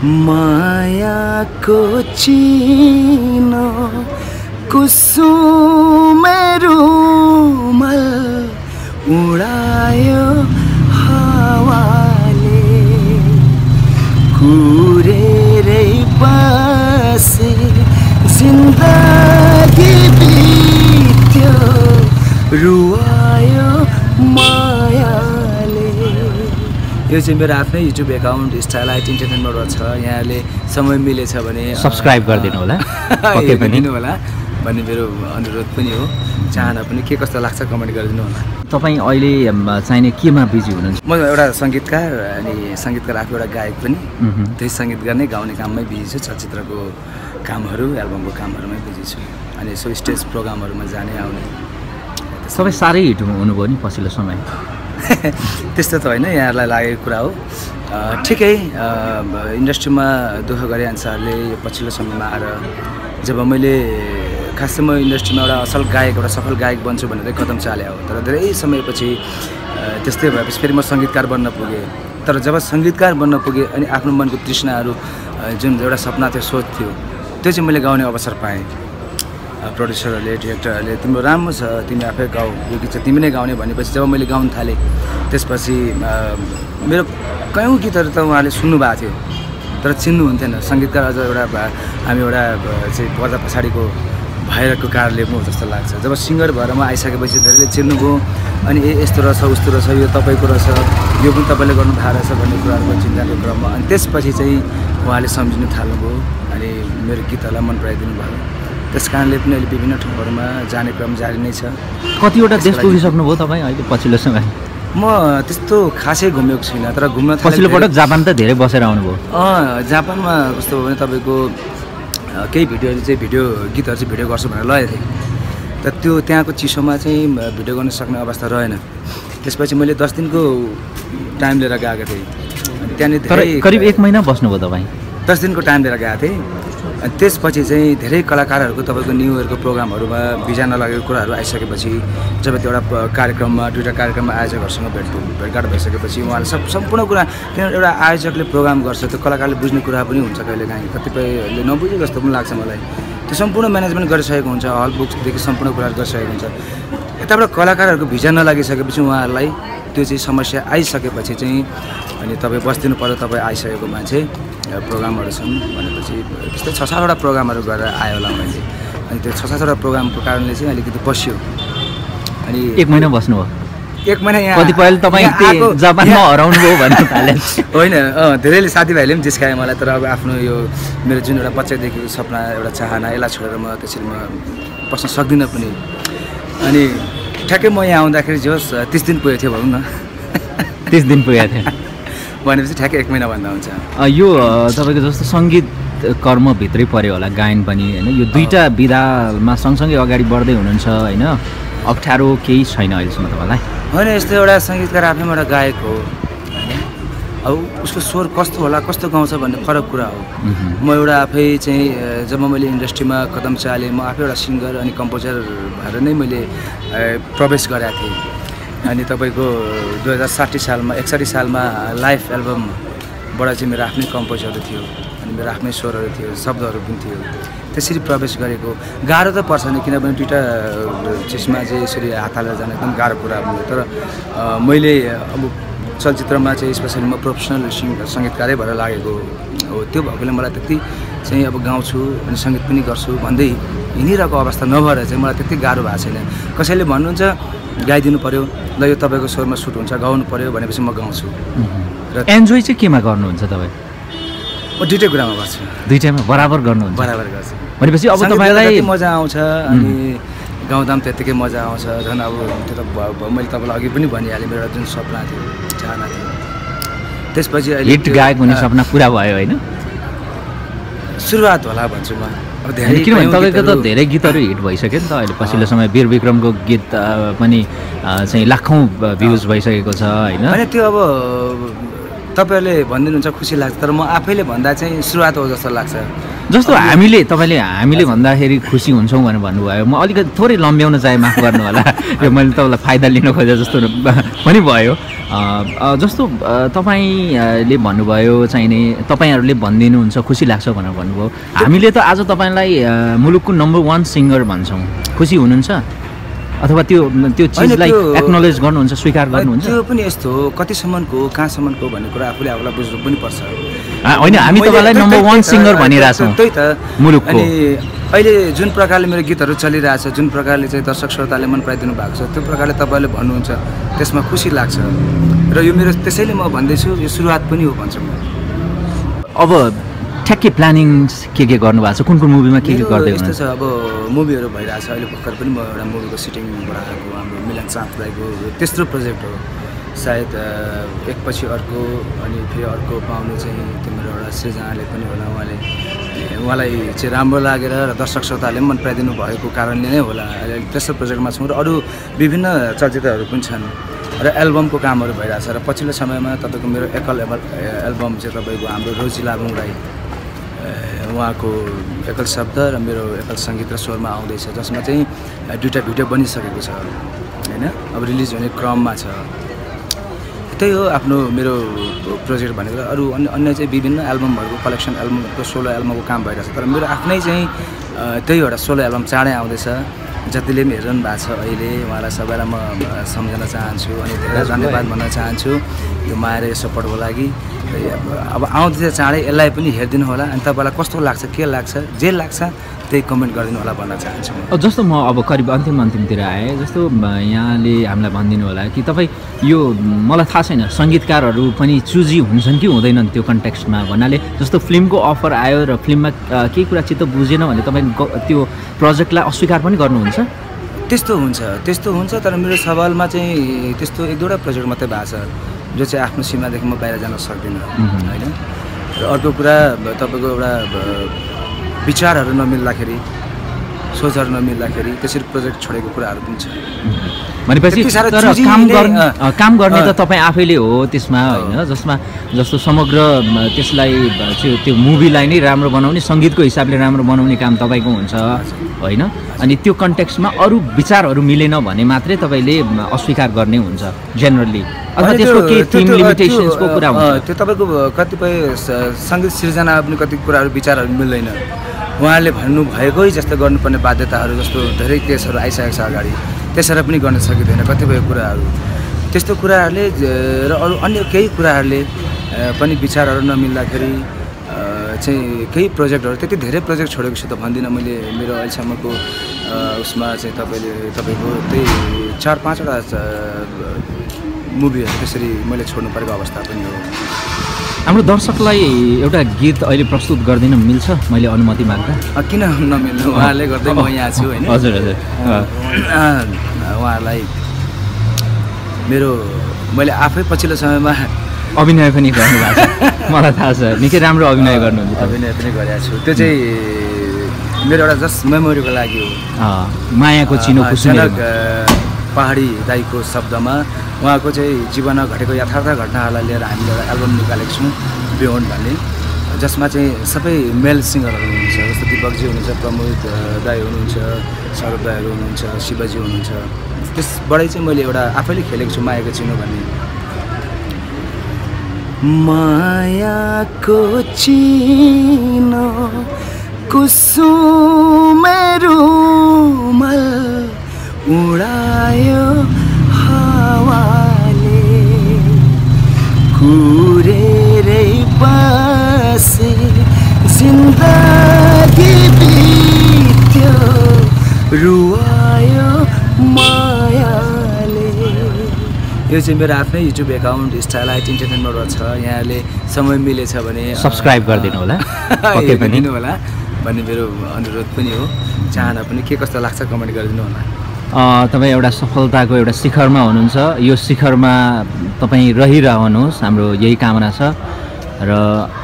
मायाको चिनो कुसुम रुमाल उडायो हावाले कुरेरै बसे जिन्दगी बित्यो रुवायो मायाले। यो चाहिँ मेरो आफ्नै युट्युब एकाउन्ट स्टाइलाइट इन्टरटेनमेन्टबाट छ। यहाँले समय मिलेछ भने सब्स्क्राइब गरिदिनु होला, पक्कै पनि दिनु होला भन्ने मेरो अनुरोध पनि हो। चाहना पनि के कस्तो लाग्छ कमेन्ट गरिदिनु होला। तपाईँ अहिले चाहिने केमा बिजी हुनुहुन्छ? म एउटा सङ्गीतकार अनि सङ्गीतकार आफू एउटा गायक पनि। त्यही सङ्गीत गर्ने गाउने काममै बिजी छु। चलचित्रको कामहरू एल्बमको कामहरूमै बिजी छु। अनि यसो स्टेज प्रोग्रामहरूमा जाने आउने। तपाईँ साह्रै हिट हुनुभयो नि पछिल्लो समय। त्यस्तो त होइन, यहाँहरूलाई लागेको कुरा हो। ठिकै इन्डस्ट्रीमा दुःख गरे अनुसारले यो पछिल्लो समयमा आएर जब मैले खासै म इन्डस्ट्रीमा एउटा असल गायक एउटा सफल गायक बन्छु भनेर कदम चाले हो। तर धेरै समयपछि त्यस्तै भएपछि फेरि म सङ्गीतकार बन्न पुगेँ। तर जब सङ्गीतकार बन्न पुगेँ अनि आफ्नो मनको तृष्णाहरू जुन एउटा सपना थियो, सोच थियो, त्यो चाहिँ मैले गाउने अवसर पाएँ। प्रड्युसरहरूले डिरेक्टरहरूले तिम्रो राम्रो छ, तिमी आफै गाऊ, यो गीत चाहिँ तिमी नै गाउने भनेपछि जब मैले गाउन थालेँ त्यसपछि मेरो कयौँ गीतहरू त उहाँले सुन्नुभएको थियो तर चिन्नुहुन्थेन। सङ्गीतकार अझ एउटा हामी एउटा चाहिँ पर्दा पछाडिको भइरहेको कारणले पनि हो जस्तो लाग्छ। जब सिङ्गर भएर म आइसकेपछि धेरैले चिन्नुभयो अनि यस्तो रहेछ उस्तो रहेछ, यो तपाईँको रहेछ, यो पनि तपाईँले गर्नु थाहा रहेछ भन्ने कुराहरूको चिन्ताको क्रममा अनि त्यसपछि चाहिँ उहाँले सम्झिनु थाल्नुभयो अनि मेरो गीतहरूलाई मन पराइदिनु भयो। त्यस कारणले पनि अहिले विभिन्न ठाउँहरूमा जाने क्रम जारी नै छ। कतिवटा देश पुगिसक्नुभयो तपाईँ अहिले पछिल्लो समय? म त्यस्तो खासै घुमेको छुइनँ तर घुम्न पछिल्लो पटक जापान त धेरै बसेर आउनुभयो। जापानमा कस्तो भयो भने तपाईँको केही भिडियोहरू चाहिँ गीतहरू चाहिँ भिडियो गर्छु भनेर लगेको थिएँ। तर त्यो त्यहाँको चिसोमा चाहिँ भिडियो गर्न सक्ने अवस्था रहेन। त्यसपछि मैले 10 दिनको टाइम लिएर गएको थिएँ। त्यहाँनिर करिब 1 महिना बस्नुभयो तपाईँ? 10 दिनको टाइम लिएर गएको थिएँ। अनि त्यसपछि चाहिँ धेरै कलाकारहरूको तपाईँको न्यु इयरको प्रोग्रामहरूमा भिजा नलागेको कुराहरू आइसकेपछि जब त्यो एउटा कार्यक्रममा दुईवटा कार्यक्रममा आयोजकहरूसँग भेटघाट भइसकेपछि उहाँले सम्पूर्ण कुरा किन एउटा आयोजकले प्रोग्राम गर्छ त्यो कलाकारले बुझ्ने कुरा पनि हुन्छ, कहिलेकाहीँ कतिपयले नबुझे जस्तो पनि लाग्छ मलाई। त्यो सम्पूर्ण म्यानेजमेन्ट गरिसकेको हुन्छ, हल बुक्सदेखि सम्पूर्ण कुराहरू गरिसकेको हुन्छ। यताबाट कलाकारहरूको भिजा नलागिसकेपछि उहाँहरूलाई त्यो चाहिँ समस्या आइसकेपछि चाहिँ अनि तपाईँ बस्दिनु पर्यो, तपाईँ आइसकेको मान्छे प्रोग्रामहरू छन् भनेपछि त्यस्तै 6-7वटा प्रोग्रामहरू गरेर आयो होला मैले। अनि त्यो 6-7वटा प्रोग्रामको कारणले चाहिँ अलिकति बस्यो। अनि 1 महिना बस्नुभयो? 1 महिना यहाँ कतिपयले तपाईँ जापानमा हराउनुभयो भन्नु थाले होइन। धेरैले साथीभाइले पनि जिस्काए मलाई। तर अब आफ्नो यो मेरो जुन एउटा बच्चादेखिको सपना एउटा चाहना यसलाई छोडेर म त्यसरी म बस्न सक्दिनँ पनि। अनि ठ्याक्कै म यहाँ आउँदाखेरि जो 30 दिन पुगेको थियो भनौँ न। 30 दिन पुगेको थियो भनेपछि ठ्याक्कै 1 महिना भन्दा हुन्छ। यो तपाईँको जस्तो सङ्गीत कर्मभित्रै पऱ्यो होला गायन पनि होइन? यो दुईवटा विधामा सँगसँगै अगाडि बढ्दै हुनुहुन्छ होइन? अप्ठ्यारो केही छैन अहिलेसम्म तपाईँलाई? होइन, यस्तो एउटा सङ्गीतकार आफैमा एउटा गायक हो होइन। अब उसको स्वर कस्तो होला, कस्तो गाउँछ भन्ने फरक कुरा हो। म एउटा आफै चाहिँ जब मैले इन्डस्ट्रीमा कदम चालेँ म आफै एउटा सिङ्गर अनि कम्पोजर भएर नै मैले प्रवेश गरेको थिएँ। अनि तपाईँको 2060 सालमा 61 सालमा लाइफ एल्बमबाट चाहिँ मेरो आफ्नै कम्पोजहरू थियो अनि मेरो आफ्नै स्वरहरू थियो, शब्दहरू पनि थियो। त्यसरी प्रवेश गरेको गाह्रो त पर्छ नि, किनभने दुईवटा चिजमा चाहिँ यसरी हात हालेर जान एकदम गाह्रो कुरा हो। तर मैले अब चलचित्रमा चाहिँ स्पेसली म प्रोफेसनल सङ्गीतकारै भएर लागेको हो। त्यो भएकोले मलाई त्यति चाहिँ अब गाउँछु अनि सङ्गीत पनि गर्छु भन्दै हिँडिरहेको अवस्था नभएर चाहिँ मलाई त्यति गाह्रो भएको छैन। कसैले भन्नुहुन्छ गाइदिनु पऱ्यो, ल यो तपाईँको स्वरमा सुट हुन्छ, गाउनु पऱ्यो भनेपछि म गाउँछु। र एन्जोय चाहिँ केमा गर्नुहुन्छ तपाईँ? म दुइटै कुरामा गर्छु। दुइटैमा बराबर गर्नुहुन्छ? बराबर गर्छु। भनेपछि अब तपाईँलाई मजा आउँछ अनि गाउँदा पनि त्यत्तिकै मजा आउँछ। झन् अब त्यो त मैले तपाईँलाई अघि पनि भनिहालेँ, मेरो जुन सपना थियो, चाहना थियो। त्यसपछि हिट गायक हुने सपना पुरा भयो होइन? सुरुवात होला भन्छु म। किनभने तपाईँको त धेरै गीतहरू हिट भइसक्यो नि त अहिले पछिल्लो समय। वीर विक्रमको गीत पनि चाहिँ लाखौँ भ्युज भइसकेको छ होइन? होइन, त्यो अब तपाईँहरूले भनिदिनुहुन्छ खुसी लाग्छ, तर म आफैले भन्दा चाहिँ सुरुवात हो जस्तो लाग्छ। जस्तो हामीले भन्दाखेरि खुसी हुन्छौँ भनेर भन्नुभयो, म अलिकति थोरै लम्ब्याउन चाहे माफ गर्नु होला, यो मैले तपाईँलाई फाइदा लिन खोजेँ जस्तो पनि भयो। जस्तो तपाईँले भन्नुभयो चाहिने तपाईँहरूले भनिदिनुहुन्छ खुसी लाग्छ भनेर भन्नुभयो, हामीले त आज तपाईँलाई मुलुकको नम्बर 1 सिङ्गर भन्छौँ, खुसी हुनुहुन्छ अथवा त्यो चिजलाई एक्नोलेज गर्नुहुन्छ, स्वीकार गर्नुहुन्छ? त्यो पनि यस्तो हो, कतिसम्मको कहाँसम्मको भन्ने कुरा आफूले आफूलाई बुझ्नु पनि पर्छ होइन। हामी तपाईँलाई नम्बर 1 सिङ्गर भनिरहेछौँ त्यही त मुलुकको। अनि अहिले जुन प्रकारले मेरो गीतहरू चलिरहेछ, जुन प्रकारले चाहिँ दर्शक श्रोताले मन पराइदिनु भएको छ, त्यो प्रकारले तपाईँले भन्नुहुन्छ, त्यसमा खुसी लाग्छ। र यो मेरो त्यसैले म भन्दैछु यो सुरुवात पनि हो भन्छु म। अब ठ्याक्कै प्लानिङ के गर्नुभएको छ, कुन मुभीमा के गर्दै हुनुहुन्छ? यस्तो छ, अब मुभीहरू भइरहेछ। अहिले भर्खर पनि म एउटा मुभीको सुटिङबाट आएको, हाम्रो मिलन चाँद राईको तेस्रो प्रोजेक्ट हो। सायद एकपछि अर्को अनि फेरि अर्को पाउनु चाहिँ त्यो मेरो एउटा सृजनाले पनि होला, उहाँलाई चाहिँ राम्रो लागेर र दर्शक श्रोताले पनि मन पराइदिनु भएको कारणले नै होला अहिले तेस्रो प्रोजेक्टमा छौँ। र अरू विभिन्न चलचित्रहरू पनि छन् र एल्बमको कामहरू भइरहेछ। र पछिल्लो समयमा तपाईँको मेरो एकल एल्बम चाहिँ तपाईँको हाम्रो रोजी लाबुङ राई उहाँको एकल शब्द र मेरो एकल सङ्गीत र स्वरमा आउँदैछ, जसमा चाहिँ 2टा भिडियो बनिसकेको छ होइन, अब रिलिज हुने क्रममा छ। त्यही हो आफ्नो मेरो प्रोजेक्ट भनेको। अरू अन्य चाहिँ विभिन्न एल्बमहरूको कलेक्सन, एल्बमको सोलो एल्बमको काम भइरहेछ। तर मेरो आफ्नै चाहिँ त्यही एउटा सोलो एल्बम चाँडै आउँदैछ। जतिले पनि हेरिरहनु भएको छ अहिले, उहाँलाई सबैलाई म सम्झन चाहन्छु अनि धेरै धन्यवाद भन्न चाहन्छु त्यो माया र सपोर्टको लागि। अब आउँदैछ चाँडै, यसलाई पनि हेरिदिनु होला अनि तपाईँलाई कस्तो लाग्छ, के लाग्छ, जे लाग्छ त्यही कमेन्ट गरिदिनु होला भन्न चाहन्छु। जस्तो म अब करिब अन्तिमतिर आएँ, जस्तो यहाँले हामीलाई भनिदिनु होला कि तपाईँ यो मलाई थाहा छैन सङ्गीतकारहरू पनि चुजी हुन्छन् कि हुँदैनन् त्यो कन्टेक्स्टमा भन्नाले, जस्तो फिल्मको अफर आयो र फिल्ममा केही कुरा चित्त बुझेन भने तपाईँ त्यो प्रोजेक्टलाई अस्वीकार पनि गर्नुहुन्छ? त्यस्तो हुन्छ तर मेरो सवालमा चाहिँ त्यस्तो 1-2वटा प्रोजेक्ट मात्रै भएको छ जो चाहिँ आफ्नो सीमादेखि म बाहिर जान सक्दिनँ होइन। र अर्को कुरा तपाईँको एउटा विचारहरू नमिल्दाखेरि, सोचहरू नमिल्दाखेरि त्यसरी प्रोजेक्ट छोडेको कुराहरू पनि छ। भनेपछि काम गर्ने त तपाईँ आफैले हो त्यसमा होइन, जस्तो समग्र त्यसलाई त्यो मुभीलाई नै राम्रो बनाउने, सङ्गीतको हिसाबले राम्रो बनाउने काम तपाईँको हुन्छ होइन। अनि त्यो कन्टेक्स्टमा अरू विचारहरू मिलेन भने मात्रै तपाईँले अस्वीकार गर्ने हुन्छ जेनरली, अथवा त्यसको केही थिम लिमिटेसन्सको कुरा हुन्छ? त्यो तपाईँको कतिपय सङ्गीत सिर्जना पनि कति कुराहरू विचारहरू मिल्दैन, उहाँले भन्नुभएकै जस्तो गर्नुपर्ने बाध्यताहरू जस्तो धेरै केसहरू आइसकेको छ अगाडि, त्यसरी पनि गर्न सकिँदैन कतिपय कुराहरू। त्यस्तो कुराहरूले र अरू अन्य केही कुराहरूले पनि विचारहरू नमिल्दाखेरि चाहिँ केही प्रोजेक्टहरू, त्यति धेरै प्रोजेक्ट छोडेको छु त भन्दिनँ मैले। मेरो अहिलेसम्मको उसमा चाहिँ तपाईँको त्यही 4-5वटा मुभीहरू त्यसरी मैले छोड्नु परेको अवस्था पनि हो। हाम्रो दर्शकलाई एउटा गीत अहिले प्रस्तुत गरिदिन मिल्छ मैले अनुमति माग्दा? किन नमिल्नु, उहाँले गर्दै म यहाँ छु होइन। हजुर उहाँलाई मैले आफै पछिल्लो समयमा अभिनय पनि गर्नुभएको छ, मलाई थाहा छ निकै राम्रो अभिनय गर्नुहुन्छ। अभिनय पनि गरेको छु, त्यो चाहिँ मेरो एउटा जस्ट मेमोरीको लागि हो। मायाको चिनो जनक पहाडी दाईको शब्दमा उहाँको चाहिँ जीवनमा घटेको यथार्थ घटनाहरूलाई लिएर हामीले एउटा एल्बम निकालेको छौँ बियोन्ड भन्ने, जसमा चाहिँ सबै मेल सिङ्गरहरू हुनुहुन्छ, जस्तो दिपकजी हुनुहुन्छ, प्रमोद दाई हुनुहुन्छ, सौरभ दाईहरू हुनुहुन्छ, शिवजी हुनुहुन्छ। त्यसबाटै चाहिँ मैले एउटा आफैले खेलेको छु मायाको चिनो भन्ने। मायाको चिनो कुसुम रुमाल उडायो हावाले, कुरेरै बसे जिन्दगी बित्यो रुवायो मायाले। यो चाहिँ मेरो आफ्नै युट्युब एकाउन्ट स्टाइलाइट इन्टरटेनमेन्टबाट छ, यहाँले समय मिलेछ भने सब्सक्राइब गरिदिनु होला, पक्कै पनि दिनु होला भन्ने मेरो अनुरोध पनि हो, चाहना पनि। के कस्तो लाग्छ कमेन्ट गरिदिनु होला। तपाईँ एउटा सफलताको एउटा शिखरमा हुनुहुन्छ, यो शिखरमा तपाईँ रहिरहनुहोस्, हाम्रो यही कामना छ। र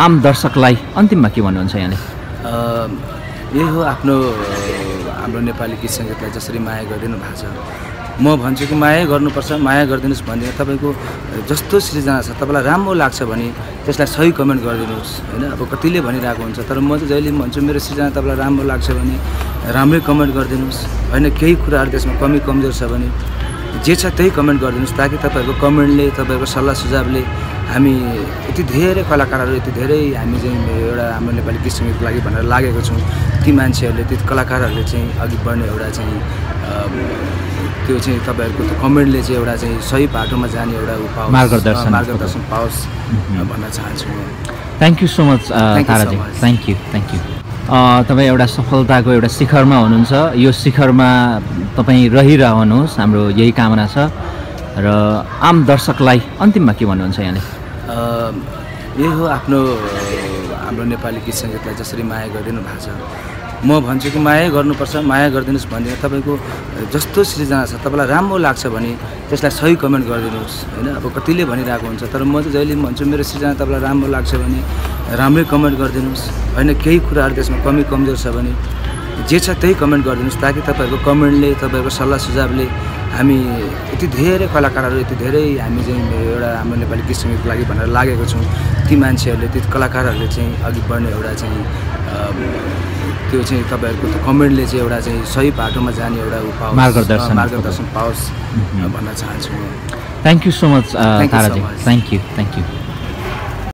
आम दर्शकलाई अन्तिममा के भन्नुहुन्छ यहाँले? यही हो, हाम्रो नेपाली गीत सङ्गीतलाई जसरी माया गरिदिनु भएको छ म भन्छु कि माया गर्नुपर्छ, माया गरिदिनुहोस् भन्दिनँ। तपाईँको जस्तो सृजना छ तपाईँलाई राम्रो लाग्छ भने त्यसलाई सही कमेन्ट गरिदिनुहोस् होइन। अब कतिले भनिरहेको हुन्छ, तर म चाहिँ जहिले भन्छु मेरो सृजना तपाईँलाई राम्रो लाग्छ भने राम्रै कमेन्ट गरिदिनुहोस् होइन। केही कुराहरू त्यसमा कमी कमजोर छ भने जे छ त्यही कमेन्ट गरिदिनुहोस्, ताकि तपाईँहरूको कमेन्टले, तपाईँहरूको सल्लाह सुझावले हामी यति धेरै कलाकारहरू, यति धेरै हामी चाहिँ एउटा हाम्रो नेपाली गीत सङ्गीतको लागि भनेर लागेको छौँ, ती मान्छेहरूले, ती कलाकारहरूले चाहिँ अघि बढ्ने एउटा चाहिँ त्यो चाहिँ तपाईँहरूको त्यो कमेन्टले चाहिँ एउटा चाहिँ सही बाटोमा जाने एउटा मार्गदर्शन पाओस् भन्न चाहन्छु म। Thank you so much Taraji, thank you. तपाईँ एउटा सफलताको एउटा शिखरमा हुनुहुन्छ, यो शिखरमा तपाईँ रहिरहनुहोस्, हाम्रो यही कामना छ। र आम दर्शकलाई अन्तिममा के भन्नुहुन्छ यहाँले? यही हो, हाम्रो नेपाली गीत सङ्गीतलाई जसरी माया गरिदिनु भएको छ, म भन्छु कि माया गर्नुपर्छ, माया गरिदिनुहोस् भन्दिनँ। तपाईँको जस्तो सृजना छ तपाईँलाई राम्रो लाग्छ भने त्यसलाई सही कमेन्ट गरिदिनुहोस् होइन। अब कतिले भनिरहेको हुन्छ, तर म चाहिँ जहिले भन्छु मेरो सृजना तपाईँलाई राम्रो लाग्छ भने राम्रै कमेन्ट गरिदिनुहोस् होइन। केही कुराहरू त्यसमा कमी कमजोर छ भने जे छ त्यही कमेन्ट गरिदिनुहोस्, ताकि तपाईँहरूको कमेन्टले, तपाईँहरूको सल्लाह सुझावले हामी यति धेरै कलाकारहरू, यति धेरै हामी चाहिँ एउटा हाम्रो नेपाली गीत सङ्गीतको लागि भनेर लागेको छौँ, ती मान्छेहरूले, ती कलाकारहरूले चाहिँ अघि बढ्ने एउटा चाहिँ त्यो चाहिँ तपाईँहरूको त्यो कमेन्टले चाहिँ एउटा चाहिँ सही बाटोमा जाने एउटा मार्गदर्शन पाओस् भन्न चाहन्छु म। Thank you so much Taraji, thank you.